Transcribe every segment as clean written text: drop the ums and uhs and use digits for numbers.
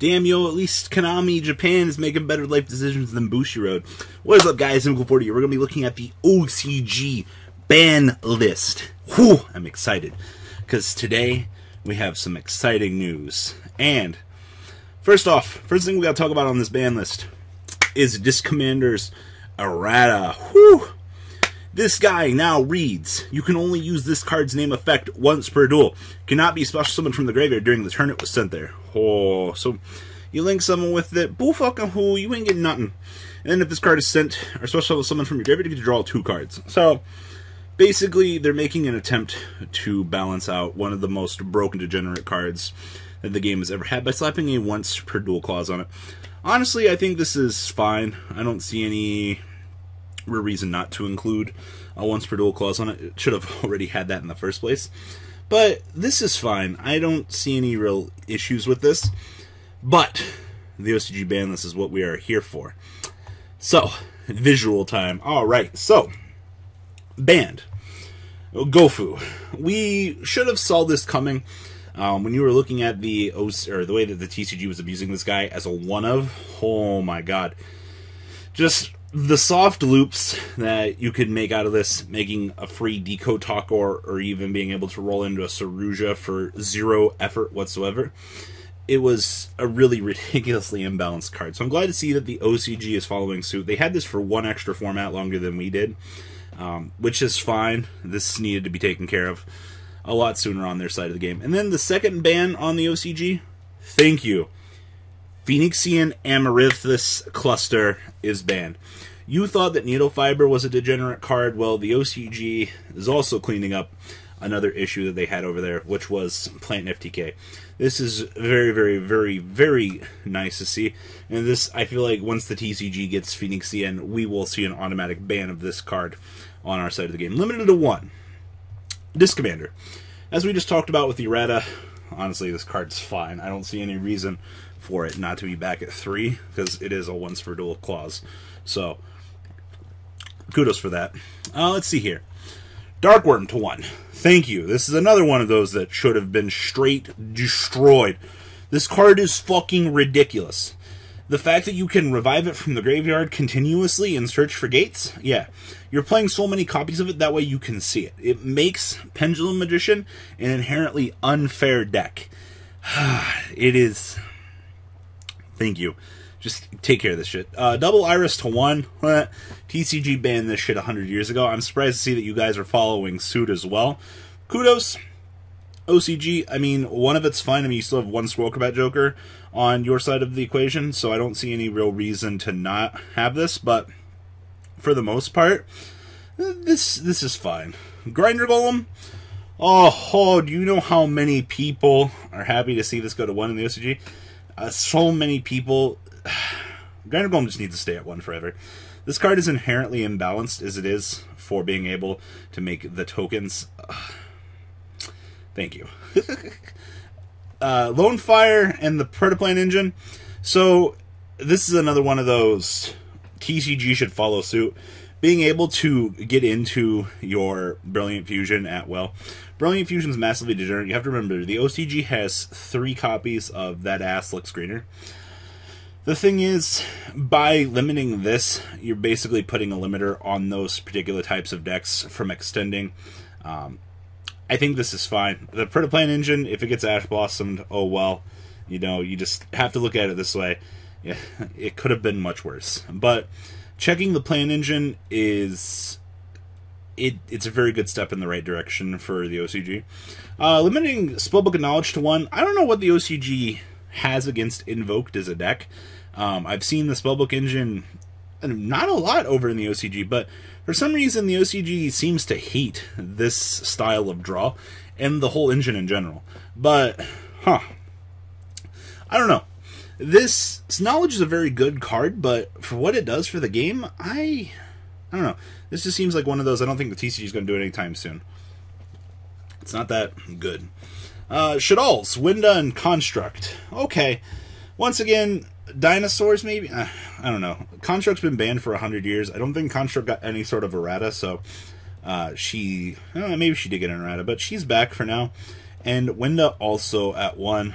Damn, yo, at least Konami Japan is making better life decisions than Bushiroad. What is up, guys? I'm Uncle40. We're going to be looking at the OCG ban list. Whew, I'm excited, because today we have some exciting news. And first thing we got to talk about on this ban list is Disc Commander's Errata. Whew. This guy now reads, you can only use this card's name effect once per duel. Cannot be special summoned from the graveyard during the turn it was sent there. Oh, so you link someone with it, bull fucking who, you ain't getting nothing. And then if this card is sent, or special summoned from your graveyard, you get to draw 2 cards. So, basically, they're making an attempt to balance out one of the most broken degenerate cards that the game has ever had by slapping a once per duel clause on it. Honestly, I think this is fine. I don't see any reason not to include a once per duel clause on it. It should have already had that in the first place. But this is fine. I don't see any real issues with this. But the OCG ban list is what we are here for. So, visual time. Alright, so, banned. Gofu. We should have saw this coming when you were looking at the way that the TCG was abusing this guy as a one of. Oh my god. Just the soft loops that you could make out of this, making a free Decode Talk or even being able to roll into a Saruja for 0 effort whatsoever. It was a really ridiculously imbalanced card. So I'm glad to see that the OCG is following suit. They had this for one extra format longer than we did, which is fine. This needed to be taken care of a lot sooner on their side of the game. And then the second ban on the OCG, thank you. Phoenixian Amaryllis Cluster is banned. You thought that Needle Fiber was a degenerate card. Well, the OCG is also cleaning up another issue that they had over there, which was Plant FTK. This is very, very, very, very nice to see. And this, I feel like once the TCG gets Phoenixian, we will see an automatic ban of this card on our side of the game. Limited to 1. Disc Commander. As we just talked about with the Errata, honestly, this card's fine. I don't see any reason for it not to be back at 3, because it is a once per duel clause. So, kudos for that. Let's see here. Darkworm to 1. Thank you. This is another one of those that should have been straight destroyed. This card is fucking ridiculous. The fact that you can revive it from the graveyard continuously and search for gates, yeah. You're playing so many copies of it, that way you can see it. It makes Pendulum Magician an inherently unfair deck. It is. Thank you. Just take care of this shit. Double Iris to 1. TCG banned this shit 100 years ago. I'm surprised to see that you guys are following suit as well. Kudos. OCG, I mean, one of it's fine. I mean, you still have 1 Scroll Combat Joker on your side of the equation, so I don't see any real reason to not have this, but for the most part, this is fine. Grinder Golem. Oh, do you know how many people are happy to see this go to 1 in the OCG? So many people. Grinder Golem just needs to stay at 1 forever. This card is inherently imbalanced as it is for being able to make the tokens. Thank you. Lone Fire and the Protoplan Engine. So, this is another one of those TCG should follow suit. Being able to get into your Brilliant Fusion at will. Brilliant Fusion is massively degenerate. You have to remember, the OCG has 3 copies of That Ass Looks Greener. The thing is, by limiting this, you're basically putting a limiter on those particular types of decks from extending. I think this is fine. The Protoplan Engine, if it gets Ash Blossomed, oh well. You know, you just have to look at it this way. Yeah, it could have been much worse. But checking the Plan Engine is... It's a very good step in the right direction for the OCG. Limiting Spellbook of Knowledge to 1. I don't know what the OCG has against Invoked as a deck. I've seen the Spellbook Engine not a lot over in the OCG, but for some reason the OCG seems to hate this style of draw and the whole engine in general. But, I don't know. This Knowledge is a very good card, but for what it does for the game, I don't know. This just seems like one of those, I don't think the TCG is going to do it anytime soon. It's not that good. Shadal's, Winda, and Construct. Okay. Once again, dinosaurs maybe? I don't know. Construct's been banned for 100 years. I don't think Construct got any sort of errata, so maybe she did get an errata, but she's back for now. And Winda also at 1.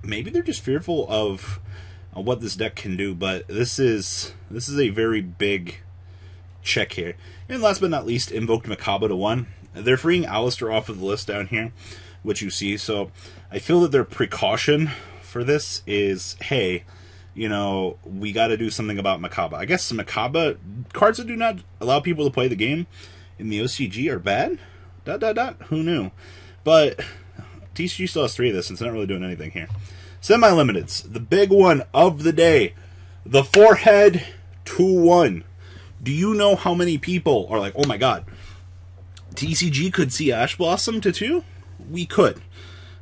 Maybe they're just fearful of what this deck can do, but this is a very big check here. And last but not least, Invoked Macabre to 1. They're freeing Alistair off of the list down here, which you see. So I feel that their precaution for this is, hey, you know, we got to do something about Macabre. I guess Macabre, cards that do not allow people to play the game in the OCG are bad? ... Who knew? But TCG still has 3 of this, and it's not really doing anything here. Semi-limiteds, the big one of the day, the Forehead 2-1. Do you know how many people are like, oh my god, TCG could see Ash Blossom to 2? We could.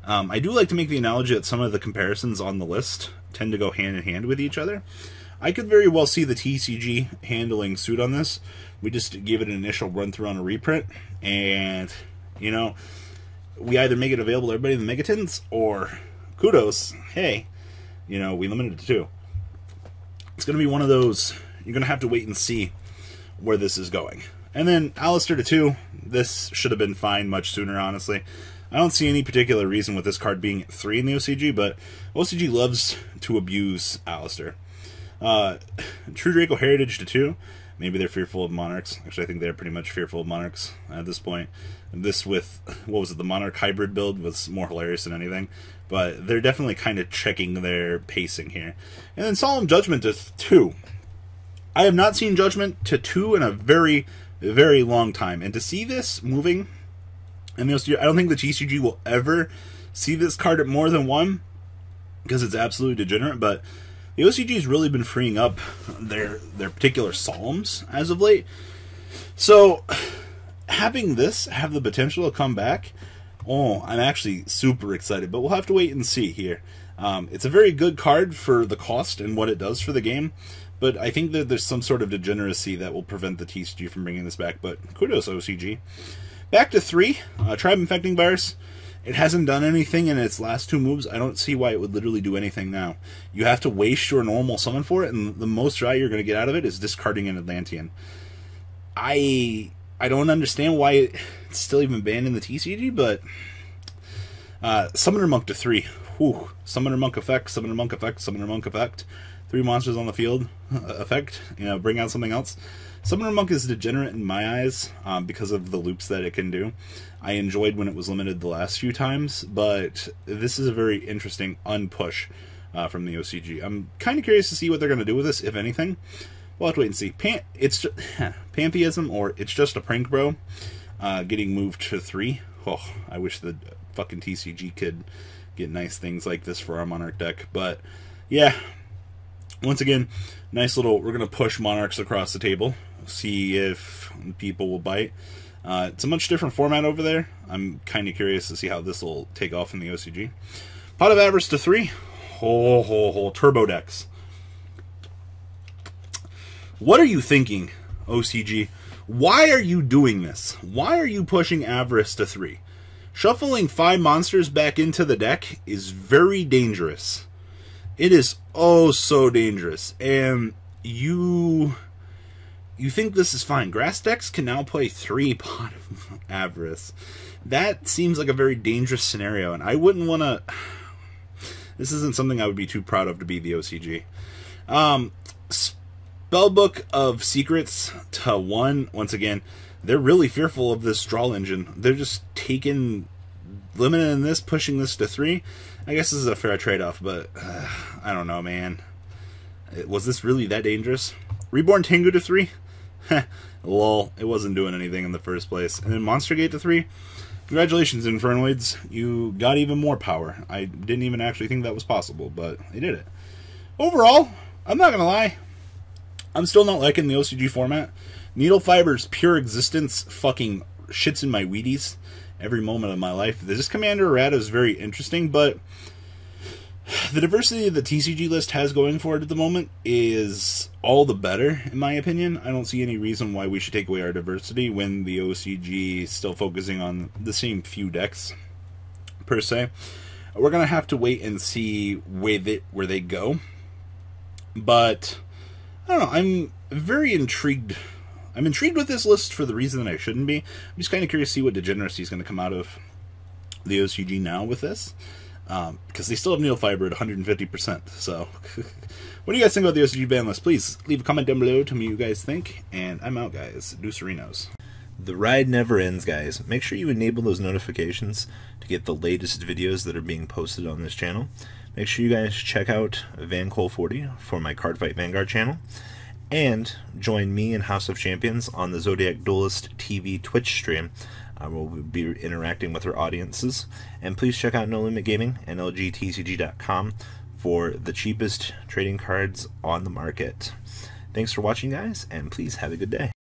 I do like to make the analogy that some of the comparisons on the list tend to go hand in hand with each other. I could very well see the TCG handling suit on this. We just gave it an initial run-through on a reprint, and, you know, we either make it available to everybody in the Megatins, or, kudos, hey, you know, we limited it to 2. It's going to be one of those, you're going to have to wait and see where this is going. And then Alistair to 2, this should have been fine much sooner, honestly. I don't see any particular reason with this card being 3 in the OCG, but OCG loves to abuse Alistair. True Draco Heritage to 2. Maybe they're fearful of Monarchs. Actually, I think they're pretty much fearful of Monarchs at this point. And this with, what was it, the Monarch hybrid build was more hilarious than anything. But they're definitely kind of checking their pacing here. And then Solemn Judgment to 2. I have not seen Judgment to 2 in a very, very long time. And to see this moving, and I don't think the TCG will ever see this card at more than 1, because it's absolutely degenerate, but the OCG has really been freeing up their particular Solemns as of late. So, having this have the potential to come back, oh, I'm actually super excited, but we'll have to wait and see here. It's a very good card for the cost and what it does for the game, but I think that there's some sort of degeneracy that will prevent the TCG from bringing this back, but kudos, OCG. Back to 3, Tribe Infecting Virus. It hasn't done anything in its last 2 moves. I don't see why it would literally do anything now. You have to waste your normal summon for it, and the most value you're going to get out of it is discarding an Atlantean. I don't understand why it's still even banned in the TCG, but Summoner Monk to 3. Whew. Summoner Monk effect, Summoner Monk effect, Summoner Monk effect. 3 monsters on the field effect. You know, bring out something else. Summoner Monk is degenerate in my eyes because of the loops that it can do. I enjoyed when it was limited the last few times, but this is a very interesting unpush from the OCG. I'm kind of curious to see what they're going to do with this, if anything. We'll have to wait and see. It's just, Pantheism, or It's Just a Prank Bro, getting moved to 3. Oh, I wish the fucking TCG could get nice things like this for our Monarch deck. But, yeah, once again, nice little, we're going to push Monarchs across the table, see if people will bite. It's a much different format over there. I'm kind of curious to see how this will take off in the OCG. Pot of Avarice to 3. Turbo decks. What are you thinking, OCG? Why are you doing this? Why are you pushing Avarice to 3? Shuffling 5 monsters back into the deck is very dangerous. It is oh so dangerous. And you think this is fine. Grass decks can now play 3 Pot of Avarice. That seems like a very dangerous scenario, and I wouldn't want to... This isn't something I would be too proud of to be the OCG. Spellbook of Secrets to 1. Once again, they're really fearful of this draw engine. They're just limiting this, pushing this to 3. I guess this is a fair trade-off, but I don't know, man. Was this really that dangerous? Reborn Tengu to 3? Lol, it wasn't doing anything in the first place. And then Monster Gate to 3? Congratulations, Infernoids. You got even more power. I didn't even actually think that was possible, but they did it. Overall, I'm not going to lie, I'm still not liking the OCG format. Needle Fiber's pure existence fucking shits in my Wheaties every moment of my life. This Commander Errata is very interesting, but the diversity the TCG list has going for it at the moment is all the better, in my opinion. I don't see any reason why we should take away our diversity when the OCG is still focusing on the same few decks, per se. We're going to have to wait and see where they go. But, I don't know, I'm very intrigued. I'm intrigued with this list for the reason that I shouldn't be. I'm just kind of curious to see what degeneracy is going to come out of the OCG now with this. because they still have needle fiber at 150%. So, what do you guys think about the OCG ban list? Please leave a comment down below. Tell me what you guys think. And I'm out, guys. Deucerinos. The ride never ends, guys. Make sure you enable those notifications to get the latest videos that are being posted on this channel. Make sure you guys check out VanCole40 for my Cardfight Vanguard channel. And join me and House of Champions on the Zodiac Duelist TV Twitch stream. We'll be interacting with our audiences. And please check out No Limit Gaming and LGTCG.com for the cheapest trading cards on the market. Thanks for watching, guys, and please have a good day.